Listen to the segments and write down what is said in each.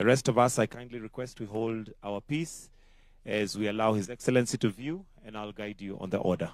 The rest of us, I kindly request we hold our peace as we allow His Excellency to view, and I'll guide you on the order.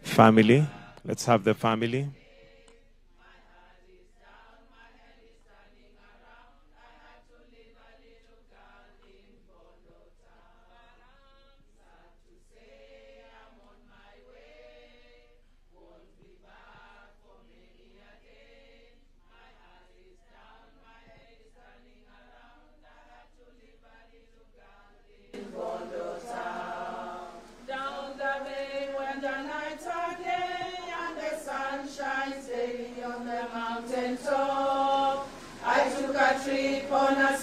Family, let's have the family. On a